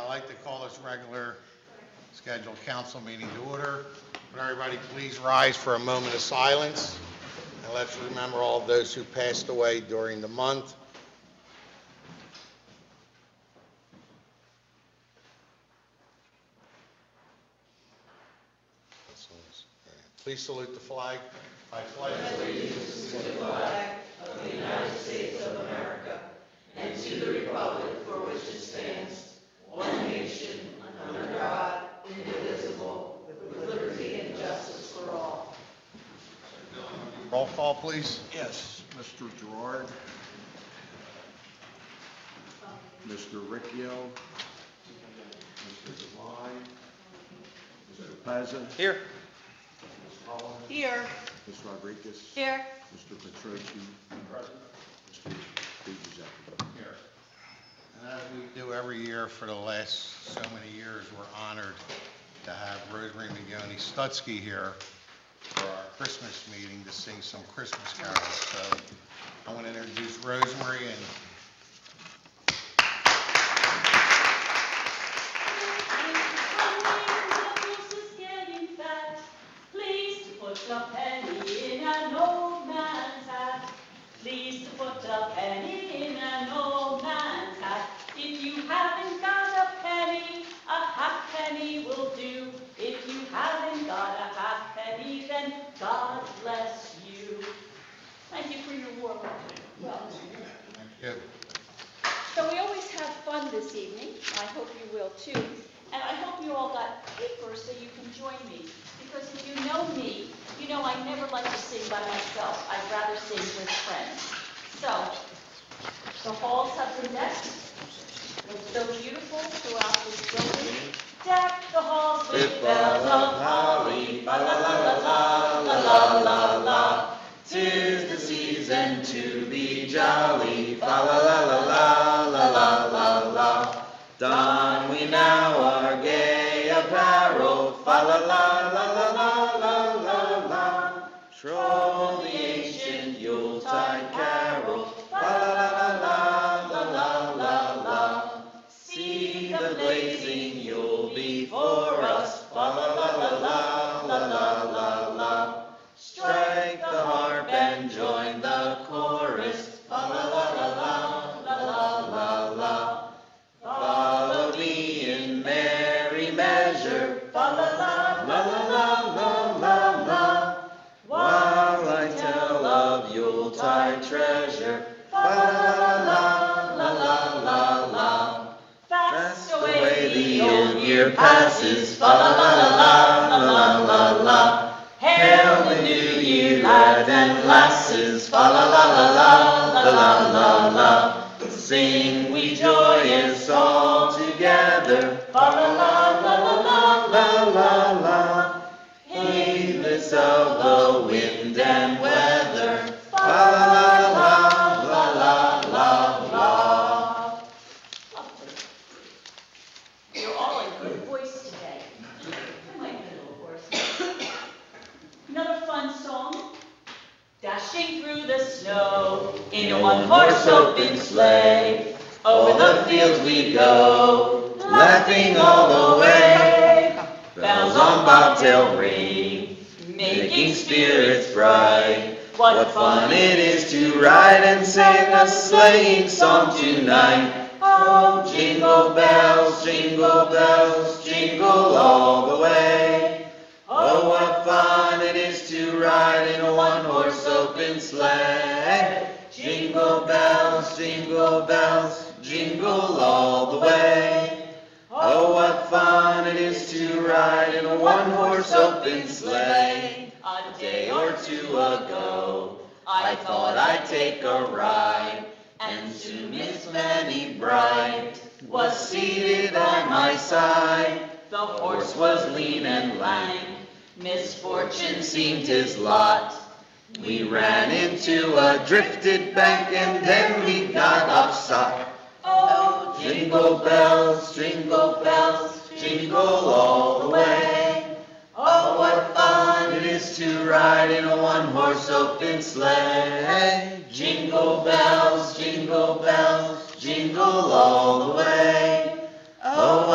I'd like to call this regular scheduled council meeting to order. Would everybody please rise for a moment of silence? And let's remember all of those who passed away during the month. Please salute the flag. I pledge allegiance to the flag of the United States of America and to the republic for which it stands, one nation, under God, indivisible, with liberty and justice for all. Roll call, please. Yes, Mr. Gerard, Mr. Ricchio, Mr. Devine, Mr. Pezza. Here. Ms. Holland. Here. Ms. Rodriguez. Here. Mr. Petrocchi. Present. Mr. Giuseppe. Here. And as we do every year for the last so many years, we're honored to have Rosemary McGoney Stutsky here for our Christmas meeting to sing some Christmas carols. So I want to introduce Rosemary and Put a penny in an old man's hat. Please to put a penny in an old man's hat. If you haven't got a penny, a halfpenny will do. If you haven't got a halfpenny, then God bless you. Thank you for your warm welcome. thank you. So we always have fun this evening. I hope you will too. And I hope you all got paper so you can join me. Because if you know me, you know I never like to sing by myself. I'd rather sing with friends. So, the halls have been decked. It's so beautiful throughout this building. Deck the halls with bells of holly. La la la la la la la la. 'Tis the season to be jolly. La la la la la la la la la. Don we now our gay apparel. Fa la la la la la la la la. Troll the ancient Yuletide carol. Fa la la la la la la la. See the blazing Yule before us. Fa la la la la la la la la. Strike the harp and join the chorus. Fa la la la la la la la la. Follow me in merry measure. Fa la la la la la la la. While I tell of Yuletide treasure. Fa la la la la la la. Fast away the old year passes. Fa la la la la la la la. Hail the new year, lads and lasses. Fa la la la la la la la. Sing we joyous all together. Fa la la la la la la la. Heedless of the wind and weather. Fa la la la la la la. You're all in good voice today. I might be a little hoarse. Another fun song. Dashing through the snow in a one-horse open sleigh. Over the fields we go, laughing all the way. Bells on bobtail ring, making spirits bright. What fun it is to ride and sing a sleighing song tonight. Oh, jingle bells, jingle all the way. Oh, what fun it is to ride in a one-horse open sleigh. Jingle bells, jingle all the way. Oh, what fun it is to ride in a one-horse open sleigh. A day or two ago, I thought I'd take a ride, and soon Miss Fanny Bright was seated by my side. The horse was lean and lank, misfortune seemed his lot. We ran into a drifted bank and then we got upside. Oh, jingle bells, jingle all the way. Oh, what fun it is to ride in a one-horse open sleigh. Jingle bells, jingle all the way. Oh,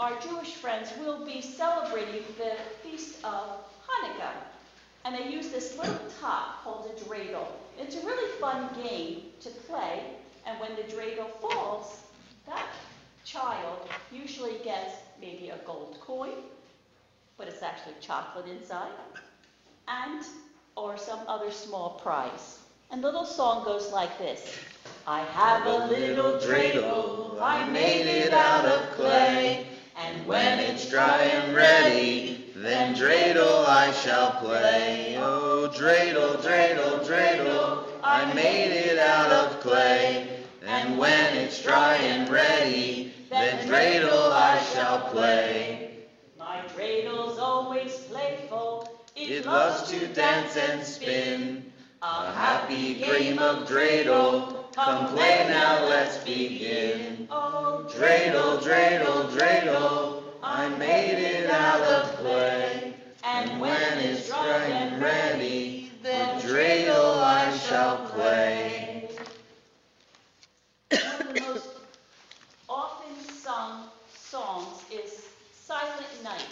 our Jewish friends will be celebrating the feast of Hanukkah. And they use this little top called a dreidel. It's a really fun game to play, and when the dreidel falls, that child usually gets maybe a gold coin, but it's actually chocolate inside, and or some other small prize. And the little song goes like this. I have a little dreidel, I made it out of clay, and when it's dry and ready, then dreidel I shall play. Oh, dreidel, dreidel, dreidel, I made it out of clay, and when it's dry and ready, then dreidel I shall play. My dreidel's always playful, it loves to dance and spin. A happy game of dreidel, come play now, let's begin. Oh, dreidel, dreidel, dreidel, I made it out of clay, and when it's dry and ready, then dreidel I shall play. One of the most often sung songs is Silent Night.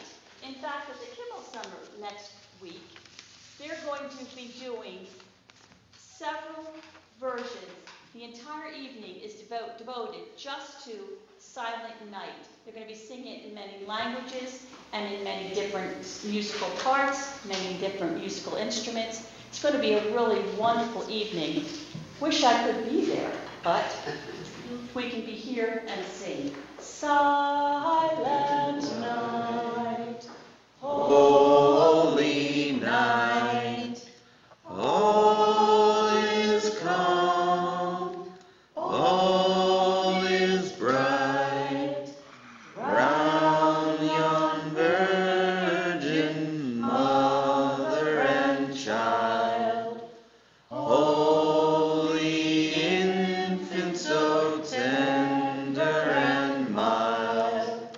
In fact, at the Kimmel Summer next week, they're going to be doing several versions. The entire evening is devoted just to Silent Night. They're going to be singing it in many languages and in many different musical parts, many different musical instruments. It's going to be a really wonderful evening. Wish I could be there, but we can be here and sing. Silent night, holy night, all is calm, all is bright, round yon virgin mother and child, holy infant so tender and mild,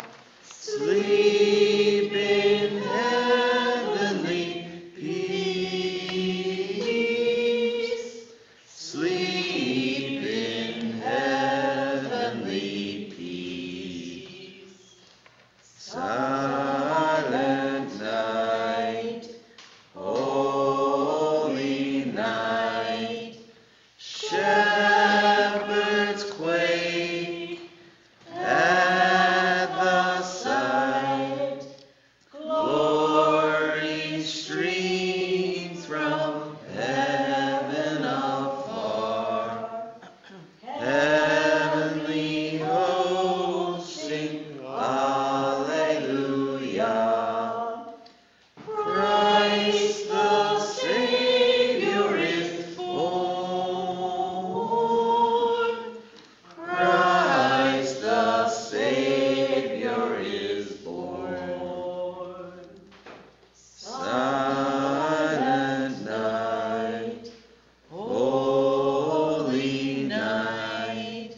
sleep in heavenly peace, sleep in heavenly peace. Silent night, holy night, shepherds quake at the sight, glory streams from heaven afar, heavenly hosts sing Alleluia. Christ the Savior is born. Christ the Savior is born. Silent night, holy night,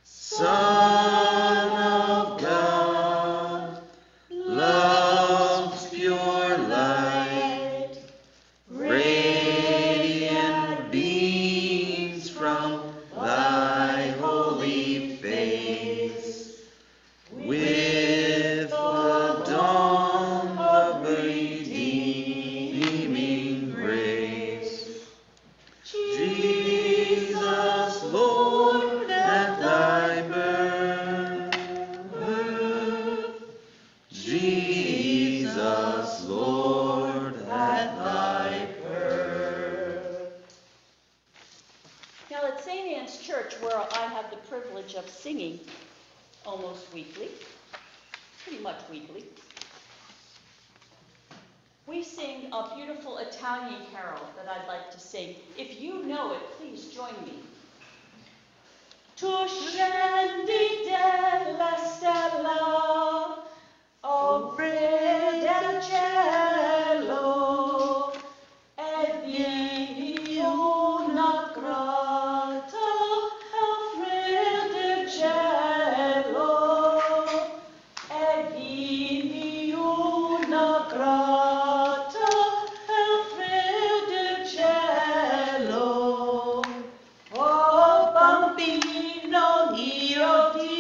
Son of God, love's pure light, radiant beams from thy holy face, with the dawn of redeeming grace. Jesus, Lord, at thy birth, Jesus, Lord, at thy birth. Now at St. Anne's Church, where I have the privilege of singing almost weekly, pretty much weekly, we sing a beautiful Italian carol that I'd like to sing. If you know it, please join me. Tu scendi dalla stella, o re del cielo, e vieni una grata offre del cielo, e vieni una grata offre del cielo. Oh bambino, io ti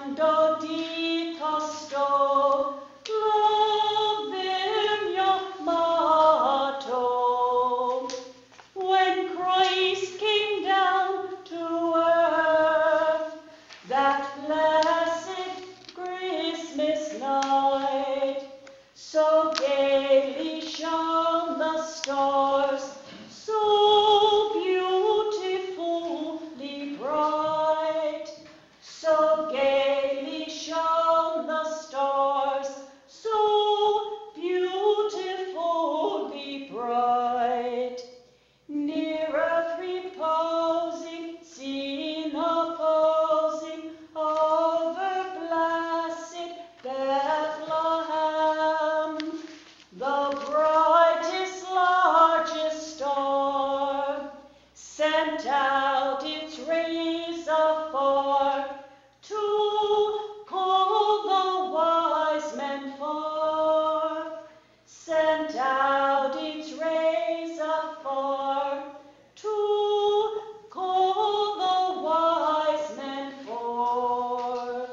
quando dito sto, l'avem chiamato. When Christ came down to earth, that blessed Christmas night, so gaily shone the stars, so beautifully bright, so gaily shone the stars, so beautifully bright. Near earth reposing, scene opposing, over blessed Bethlehem, the brightest, largest star sent out its rays afar to call the wise men far, sent out its rays afar to call the wise men forth.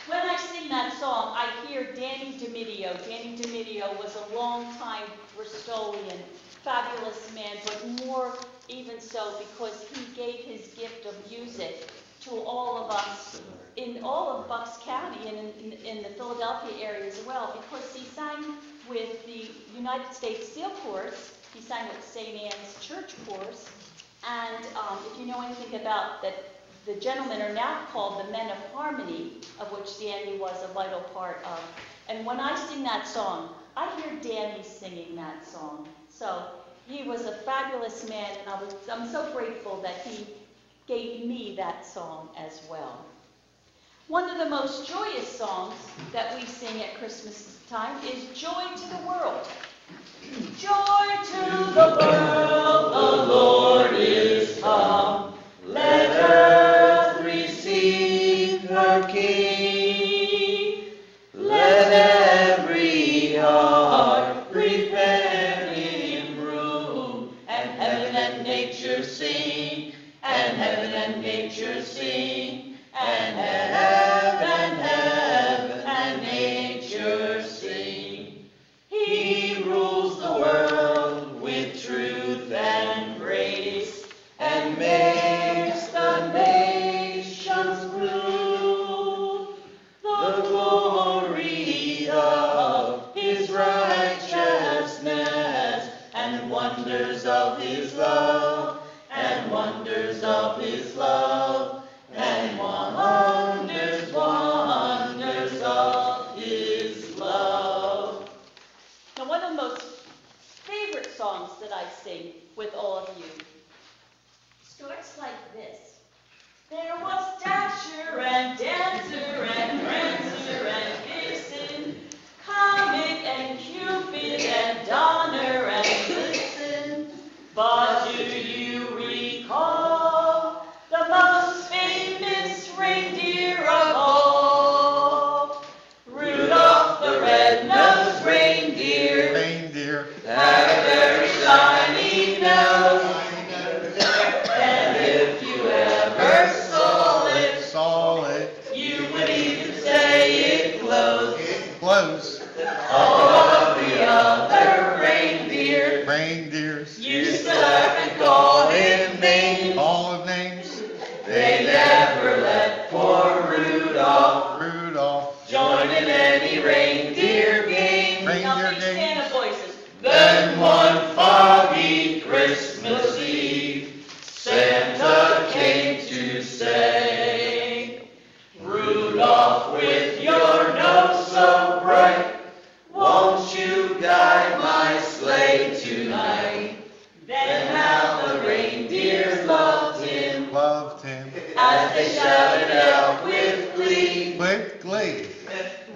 When I sing that song, I hear Danny DiMidio. Danny DiMidio was a longtime Bristolian, fabulous man, but more even so because he gave his gift of music to all of us in all of Bucks County and in the Philadelphia area as well, because he sang with the United States Steel Chorus, he sang with St. Anne's Church Chorus, and if you know anything about that, the gentlemen are now called the Men of Harmony, of which Danny was a vital part of. And when I sing that song, I hear Danny singing that song. So he was a fabulous man, and I'm so grateful that he gave me that song as well. One of the most joyous songs that we sing at Christmas time is Joy to the World. Joy to the world, the Lord is come. Let earth receive her King. Let every heart prepare him room, and heaven and nature sing, and heaven and nature sing, and heaven and nature sing. He rules the world with truth and grace, and makes the nations prove the glory of his righteousness, and wonders of his love, and wonders of his love, and wonders of his love. Now, one of the most favorite songs that I sing with all of you starts like this. There was Dasher and Dancer and Prancer and Vixen, Comet and Cupid and Donner and Blitzen. But do you recall the most famous reindeer of all? Rudolph the red-nosed reindeer. Reindeer. Had a very shiny nose. And if you ever saw it, you would even say it glows. Close. All of the other Reindeers. used to laugh and call him names. All of names. They never let poor Rudolph join in any reindeer game. Now Reindeer please stand games. up, voices. Then one foggy Christmas Eve, Santa came to say, Rudolph, with your nose so bright, won't you guide my sleigh tonight? Then how the reindeer loved him as they shouted out with glee. With glee.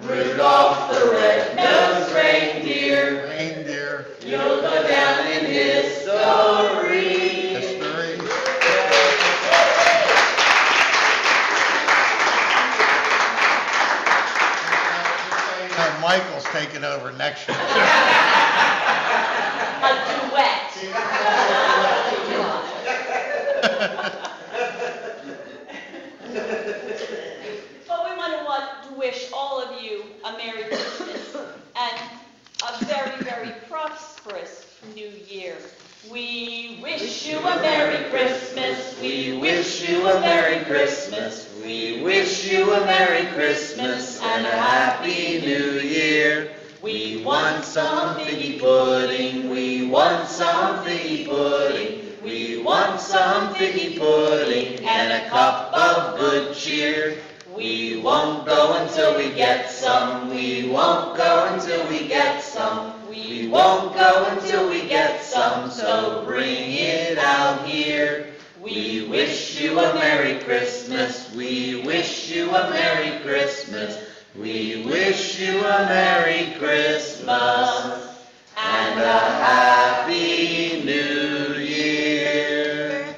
Rudolph the red-nosed reindeer, Reindeer. you'll go down in history. History. Michael's taking over next year. A duet. But we want to wish all of you a Merry Christmas and a very, very prosperous New Year. We wish you a Merry Christmas. We wish you a Merry Christmas. We wish you a Merry Christmas and a Happy New Year. We want some figgy pudding. We want some figgy pudding. We want some figgy pudding and a cup of good cheer. We won't go until we get some. We won't go until we get some. We won't go until we get some, so bring it out here. We wish you a Merry Christmas. We wish you a Merry Christmas. We wish you a Merry Christmas and a Happy New Year.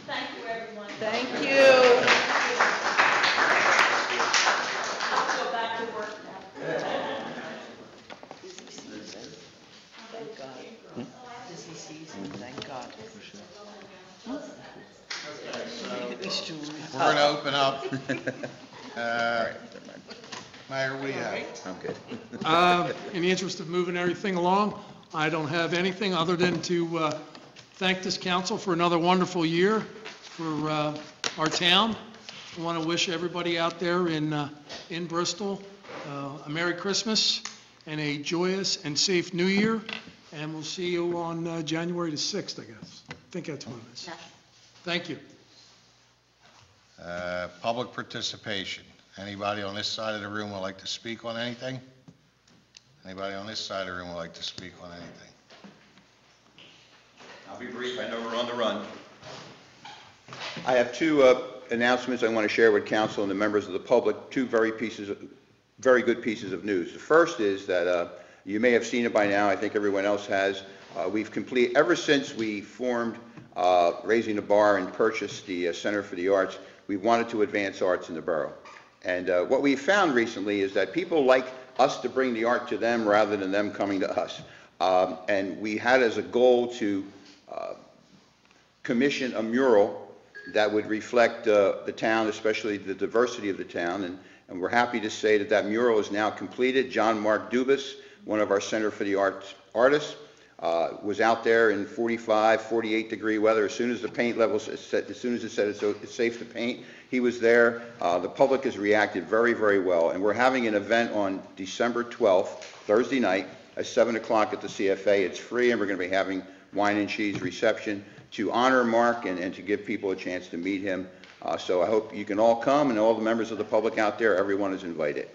Thank you, everyone. Thank you. I'll go back to work now. Thank God. Busy season, thank God. We're going to open up. Mayor, what do you have? I'm good. In the interest of moving everything along, I don't have anything other than to thank this council for another wonderful year for our town. I want to wish everybody out there in Bristol a Merry Christmas and a joyous and safe New Year, and we'll see you on January the 6th, I guess. I think that's when it is. Thank you. Public participation. Anybody on this side of the room would like to speak on anything? Anybody on this side of the room would like to speak on anything? I'll be brief, I know we're on the run. I have two announcements I want to share with council and the members of the public, two very good pieces of news. The first is that you may have seen it by now, I think everyone else has. We've completed, ever since we formed Raising the Bar and purchased the Center for the Arts, we wanted to advance arts in the borough. And what we found recently is that people like us to bring the art to them rather than them coming to us. And we had as a goal to commission a mural that would reflect the town, especially the diversity of the town. And we're happy to say that that mural is now completed. John Mark Dubas, one of our Center for the Arts artists, was out there in 45, 48-degree weather. As soon as the paint levels, as soon as it said it's safe to paint, he was there. The public has reacted very, very well. And we're having an event on December 12th, Thursday night, at 7 o'clock at the CFA. It's free, and we're going to be having wine and cheese reception to honor Mark and to give people a chance to meet him. So I hope you can all come, and all the members of the public out there, everyone is invited.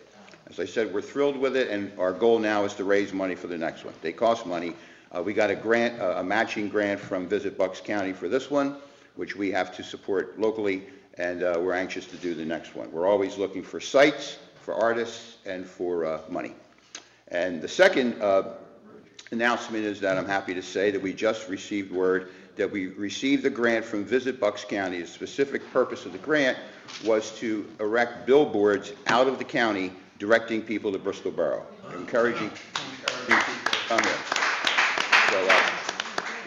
As I said, we're thrilled with it, and our goal now is to raise money for the next one. They cost money. We got a grant, a matching grant from Visit Bucks County for this one, which we have to support locally, and we're anxious to do the next one. We're always looking for sites, for artists, and for money. And the second announcement is that I'm happy to say that we just received word that we received a grant from Visit Bucks County. The specific purpose of the grant was to erect billboards out of the county directing people to Bristol Borough, encouraging people to come here. So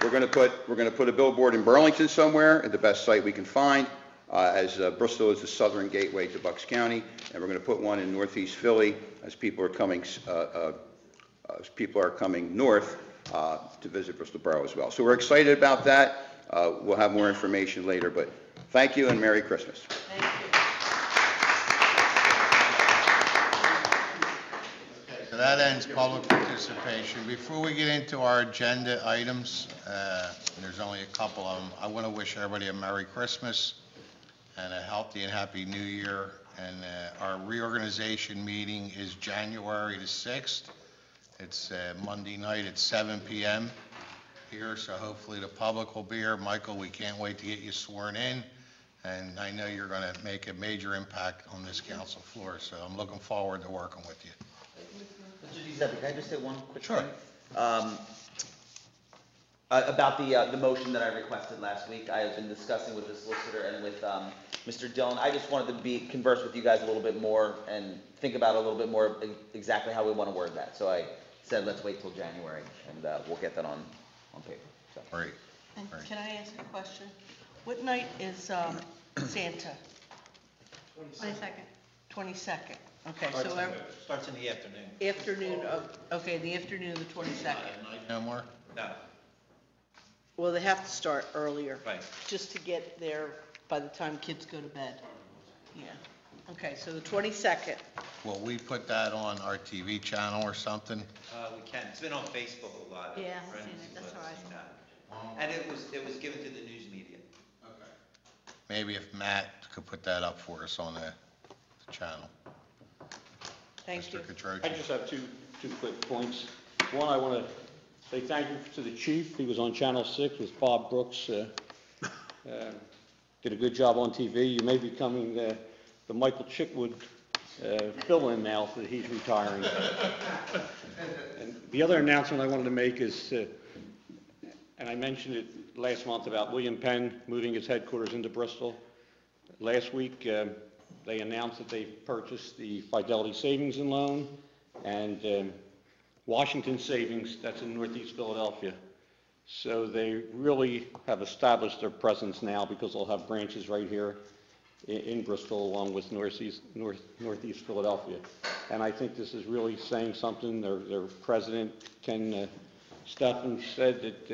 we're going to put a billboard in Burlington somewhere at the best site we can find, as Bristol is the southern gateway to Bucks County, and we're going to put one in Northeast Philly as people are coming north to visit Bristol Borough as well. So we're excited about that. We'll have more information later, but thank you and Merry Christmas. Thank you. So that ends public participation. Before we get into our agenda items, there's only a couple of them. I want to wish everybody a Merry Christmas and a healthy and happy New Year. And our reorganization meeting is January the 6th It's Monday night at 7 PM here, so hopefully the public will be here. Michael, we can't wait to get you sworn in, and I know you're going to make a major impact on this council floor, so I'm looking forward to working with you. Mr. Giuseppe, can I just say one quick Sure. thing? About the motion that I requested last week, I have been discussing with the solicitor and with Mr. Dillon. I just wanted to converse with you guys a little bit more and think about a little bit more exactly how we want to word that. So I said, let's wait till January, and we'll get that on paper. So. Great. And Right. can I ask a question? What night is Santa? 22nd. 22nd. Okay, so Starts in the afternoon. afternoon of, okay, the afternoon of the 22nd. No more? No, Well, they have to start earlier. right. Just to get there by the time kids go to bed. Yeah. Okay, so the 22nd. Will we put that on our TV channel or something? We can. It's been on Facebook a lot. Yeah, I've Friends seen it. That's let all us right. know. And it was given to the news media. Maybe if Matt could put that up for us on the channel. Thank you. Mr. Catroci. I just have two quick points. One, I want to say thank you to the chief. He was on Channel 6 with Bob Brooks. Did a good job on TV. You may be becoming the Michael Chitwood fill-in now that he's retiring. And the other announcement I wanted to make is, and I mentioned it last month about William Penn moving his headquarters into Bristol. Last week, they announced that they purchased the Fidelity Savings and Loan and Washington Savings, that's in Northeast Philadelphia. So they really have established their presence now because they'll have branches right here in Bristol along with Northeast Philadelphia. And I think this is really saying something. Their president, Ken Steffen, said that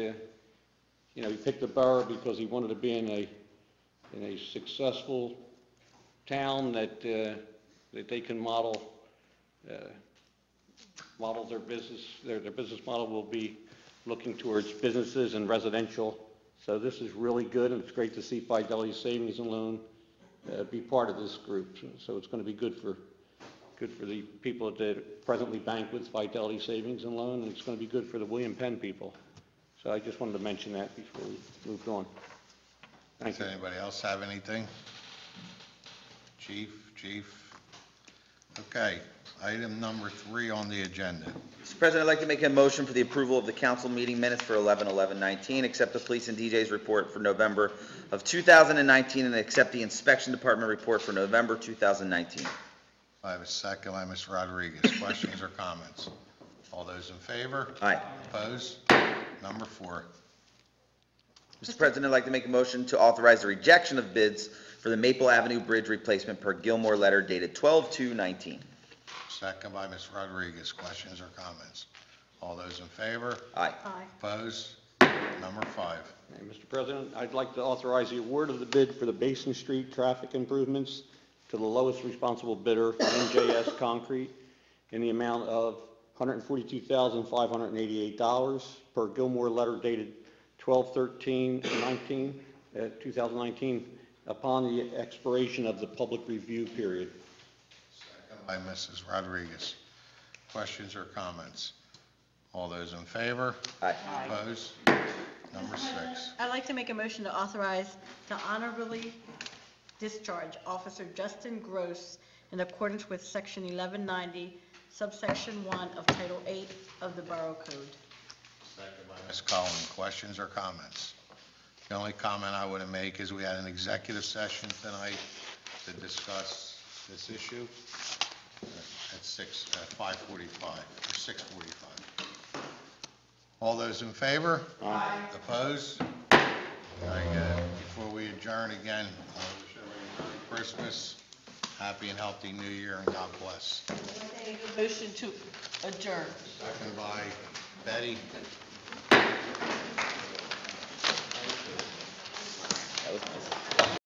he picked the borough because he wanted to be in a successful town that they can model their business. Their business model will be looking towards businesses and residential. So this is really good, and it's great to see Fidelity Savings and Loan be part of this group. So it's going to be good for the people that presently bank with Fidelity Savings and Loan, and it's going to be good for the William Penn people. So I just wanted to mention that before we moved on. Thank you. Does anybody else have anything? Chief? Okay, item number 3 on the agenda. Mr. President, I'd like to make a motion for the approval of the council meeting minutes for 11/11/19, accept the police and DJ's report for November of 2019, and accept the inspection department report for November 2019. I have a second by Ms. Rodriguez. Questions or comments? All those in favor? Aye. Opposed? Number 4. Mr. President, I'd like to make a motion to authorize the rejection of bids for the Maple Avenue Bridge replacement per Gilmore letter dated 12/2/19. Second by Ms. Rodriguez. Questions or comments? All those in favor? Aye. Aye. Opposed? Number 5. Hey, Mr. President, I'd like to authorize the award of the bid for the Basin Street traffic improvements to the lowest responsible bidder, NJS Concrete, in the amount of $142,588 per Gilmore letter dated 12/13/2019, upon the expiration of the public review period. Second by Mrs. Rodriguez. Questions or comments? All those in favor? Aye. Opposed? Number 6. I'd like to make a motion to authorize to honorably discharge Officer Justin Gross in accordance with Section 1190, subsection 1 of Title 8 of the Borough Code. Second by Ms. Cullen. Questions or comments? The only comment I would make is we had an executive session tonight to discuss this issue at 5:45 or 6:45. All those in favor? Aye. Opposed? Very good. Before we adjourn again, I wish everybody a Merry Christmas, happy and healthy New Year, and God bless. Motion to adjourn. Second by Betty.